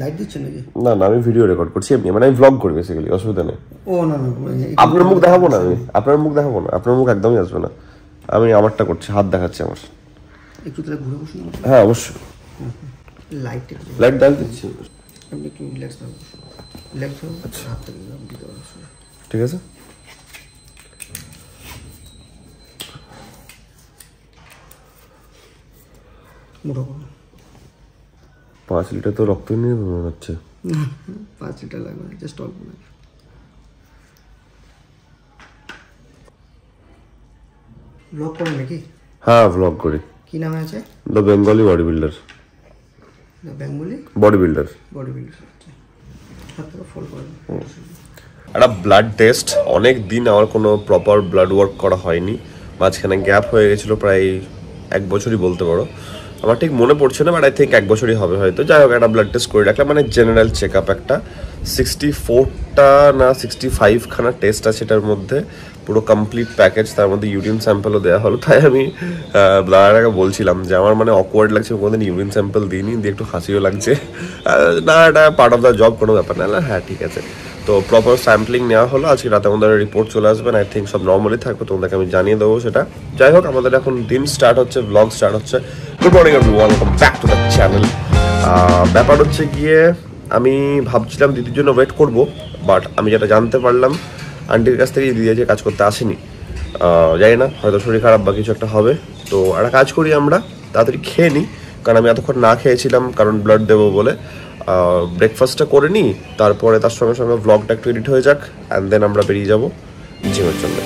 Light দিচ্ছেন নাকি? না না, আমি ভিডিও রেকর্ড করছি এমনি, মানে আমি ব্লগ করি বেসিক্যালি, অসুবিধা নেই। ও না না, আপনার মুখ দেখাবো না, আমি আপনার মুখ দেখাবো না, আপনার মুখ একদমই আসবে না। আমি আমারটা করছি, হাত দেখাচ্ছি আমার। একটু তাহলে ঘুরে বসুন। হ্যাঁ অবশ্যই, লাইট ডাল দিচ্ছি। আপনি একটু রিল্যাক্স থাকুন, রিল্যাক্স থাকুন। আচ্ছা, হাতটা দিতে পারেন, ঠিক আছে। মোটা করুন। 5 লিটার তো রক্ত নিয়ে মনে হচ্ছে। 5 লিটার লাগবে না, জাস্ট অল্প লাগবে। ব্লগ করেন নাকি? হ্যাঁ ব্লগ করি। কি নামে আছে? The Bengali body builder. The Bengali body builder. Body builder. হাতটা ফলো করেন। একটা ব্লাড টেস্ট, অনেক দিন আমার কোনো প্রপার ব্লাড ওয়ার্ক করা হয়নি, মাঝখানে গ্যাপ হয়ে গেছিলো প্রায় 1 বছরই বলতে পারো। আমার ঠিক মনে পড়ছে না, বাট আই থিঙ্ক 1 বছরই হবে হয়তো। যাই হোক, একটা ব্লাড টেস্ট করে রাখলাম, মানে জেনারেল চেক আপ একটা। 64টা না 65 খানা টেস্ট আছে এটার মধ্যে, পুরো কমপ্লিট প্যাকেজ। তার মধ্যে ইউরিন স্যাম্পেলও দেওয়া হলো। তাই আমি দাদাটাকে বলছিলাম যে আমার মানে অকওয়ার্ড লাগছে, কোনোদিন ইউরিন স্যাম্পেল দিইনি, দিয়ে একটু হাসিও লাগছে। না, এটা পার্ট অফ দ্য জব, কোনো ব্যাপার না। হ্যাঁ ঠিক আছে। তো প্রপার স্যাম্পলিং নেওয়া হলো, আজকে রাতে আমাদের রিপোর্ট চলে আসবে। আই থিঙ্ক সব নর্মালি থাকবে, তোমাদেরকে আমি জানিয়ে দেবো সেটা। যাই হোক, আমাদের এখন দিন স্টার্ট হচ্ছে, ব্লগ স্টার্ট হচ্ছে। Good morning everyone, welcome back to the channel. ব্যাপার হচ্ছে গিয়ে, আমি ভাবছিলাম দিদির জন্য ওয়েট করব, বাট আমি যেটা জানতে পারলাম আন্টির কাছ থেকে, দিদি যে কাজ করতে আসেনি, জানি না, হয়তো শরীর খারাপ বা কিছু একটা হবে। তো একটা কাজ করি, আমরা তাড়াতাড়ি খেয়ে নিই, কারণ আমি এতক্ষণ না খেয়েছিলাম, কারণ ব্লাড দেবো বলে। ব্রেকফাস্টটা করে নিই, তারপরে তার সঙ্গে সঙ্গে ব্লগটা একটু এডিট হয়ে যাক, অ্যান্ড দেন আমরা বেরিয়ে যাবো জিমের জন্য।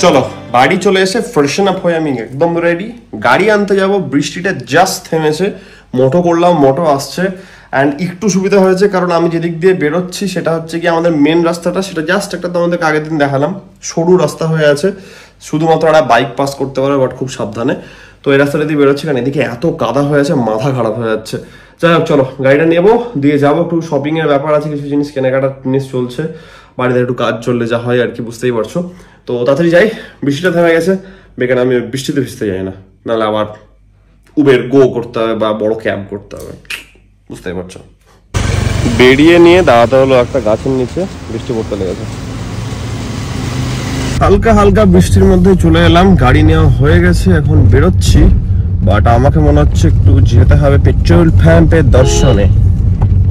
চলো, বাড়ি চলে এসে ফ্রেশন আপ হয়ে আমি একদম রেডি। গাড়ি আনতে যাব, বৃষ্টিটা জাস্ট থেমেছে, মোটো করলাম, মোটো আসছে। অ্যান্ড একটু সুবিধা হয়েছে, কারণ আমি যেদিক দিয়ে বেরোচ্ছি সেটা হচ্ছে কি আমাদের মেন রাস্তাটা, সেটা জাস্ট একটা তোমাদেরকে আগের দিন দেখালাম, সরু রাস্তা হয়ে আছে, শুধুমাত্র একটা বাইক পাস করতে পারে, বাট খুব সাবধানে। তো এই রাস্তাটা দিয়ে বেরোচ্ছি, কারণ এদিকে এত কাদা হয়ে আছে, মাথা খারাপ হয়ে যাচ্ছে। যাই হোক, চলো গাড়িটা নেবো, দিয়ে যাবো। একটু শপিং এর ব্যাপার আছে, কিছু জিনিস কেনাকাটার জিনিস চলছে, বাড়িতে একটু কাজ চললে যা হয় আর কি, বুঝতেই পারছো। তো তাড়াতাড়ি যাই, বৃষ্টিটা থেমে গেছে, বেকার আমি বৃষ্টিতে ভিজতে যাই না, নাহলে আবার উবের গো করতে হবে বা বড় ক্যাব করতে হবে, বুঝতেই পারছো। বেরিয়ে নিয়ে দাঁড়াতে হলো একটা গাছের নিচে, বৃষ্টি পড়তে লেগেছে। হালকা হালকা বৃষ্টির মধ্যে চলে এলাম, গাড়ি নেওয়া হয়ে গেছে, এখন বেরোচ্ছি। বাট আমাকে মনে হচ্ছে একটু যেতে হবে পেট্রোল পাম্পের দর্শনে।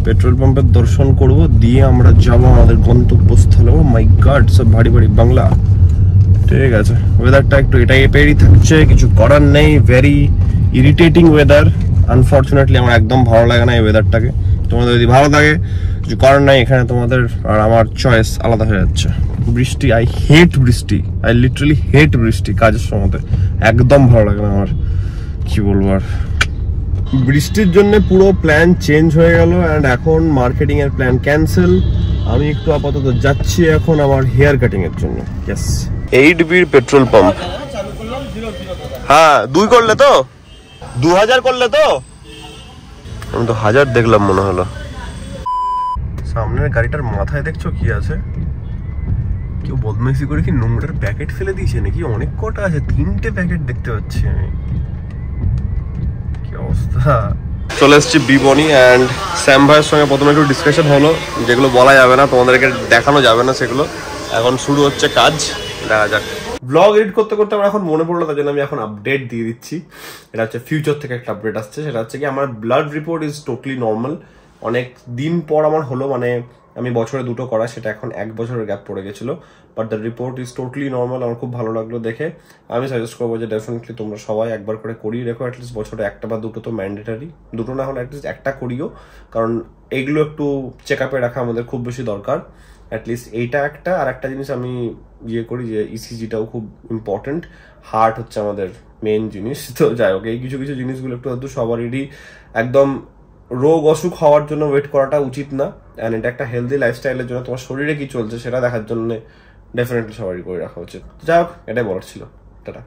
পেট্রোল পাম্পের দর্শন করব, দিয়ে আমরা যাবো আমাদের গন্তব্যস্থলে। ও মাই গড, সব ভারী ভারী বাংলা। ঠিক আছে, ওয়েদারটা একটু এটাই পেরি থাকছে, কিছু করার নেই। ভেরি ইরিটেটিং ওয়েদার, আনফর্চুনেটলি আমার একদম ভালো লাগে না এই ওয়েদারটাকে। তোমাদের যদি ভালো লাগে, কিছু করার নাই, এখানে তোমাদের আর আমার চয়েস আলাদা হয়ে যাচ্ছে। বৃষ্টি, আই হেট বৃষ্টি, আই লিটারালি হেট বৃষ্টি। কাজের সময়তে একদম ভালো লাগে না আমার, কি বলবো আর। বৃষ্টির জন্য পুরো প্ল্যান চেঞ্জ হয়ে গেল, অ্যান্ড এখন মার্কেটিং এর প্ল্যান ক্যান্সেল। আমি একটু আপাতত যাচ্ছি এখন আমার হেয়ার কাটিং এর জন্য। Yes, 8B petrol pump. হ্যাঁ 2 করলে তো, 2000 করলে তো, আমি তো 1000 দেখলাম মনে হলো। সামনের গাড়িটার মাথায় দেখছো কি আছে? কেউ বদমাইশি করে কি নোংরার প্যাকেট ফেলে দিয়েছে নাকি? অনেক কটা আছে, 3টে প্যাকেট দেখতে পাচ্ছি আমি। কি অবস্থা, চলে এসেছি বিবনি অ্যান্ড স্যাম ভাইয়ের সঙ্গে প্রথমে একটু ডিসকাশন হলো, যেগুলো বলা যাবে না, তোমাদেরকে দেখানো যাবে না সেগুলো। এখন শুরু হচ্ছে কাজ, দেখা যাক। ব্লগ এডিট করতে করতে আমার এখন মনে পড়লো, তার জন্য আমি এখন আপডেট দিয়ে দিচ্ছি। এটা হচ্ছে ফিউচার থেকে একটা আপডেট আসছে, সেটা হচ্ছে কি আমার blood report is totally normal. অনেক দিন পর আমার হলো, মানে আমি বছরে 2টো করা, সেটা এখন 1 বছরের গ্যাপ পড়ে গেছিলো, but the report is totally normal. আমার খুব ভালো লাগলো দেখে। আমি সাজেস্ট করবো যে ডেফিনেটলি তোমরা সবাই একবার করে করিয়ে রেখো, অ্যাটলিস্ট বছরে 1টা বা 2টো তো ম্যান্ডেটারি, 2টো না হলে অ্যাটলিস্ট 1টা করিও, কারণ এইগুলো একটু চেক আপে রাখা আমাদের খুব বেশি দরকার। অ্যাটলিস্ট এইটা একটা। আর একটা জিনিস আমি করি যে ইসিজিটাও খুব ইম্পর্টেন্ট, হার্ট হচ্ছে আমাদের মেন জিনিস। তো যাই হোক, এই কিছু কিছু জিনিসগুলো একটু সবারই একদম রোগ অসুখ হওয়ার জন্য ওয়েট করাটা উচিত না, অ্যান্ড এটা একটা হেলদি লাইফস্টাইলের জন্য তোমার শরীরে কি চলছে সেটা দেখার জন্য ডেফিনেটলি সবারই করে রাখা উচিত। যাই হোক, এটাই বলার ছিল। টাটা।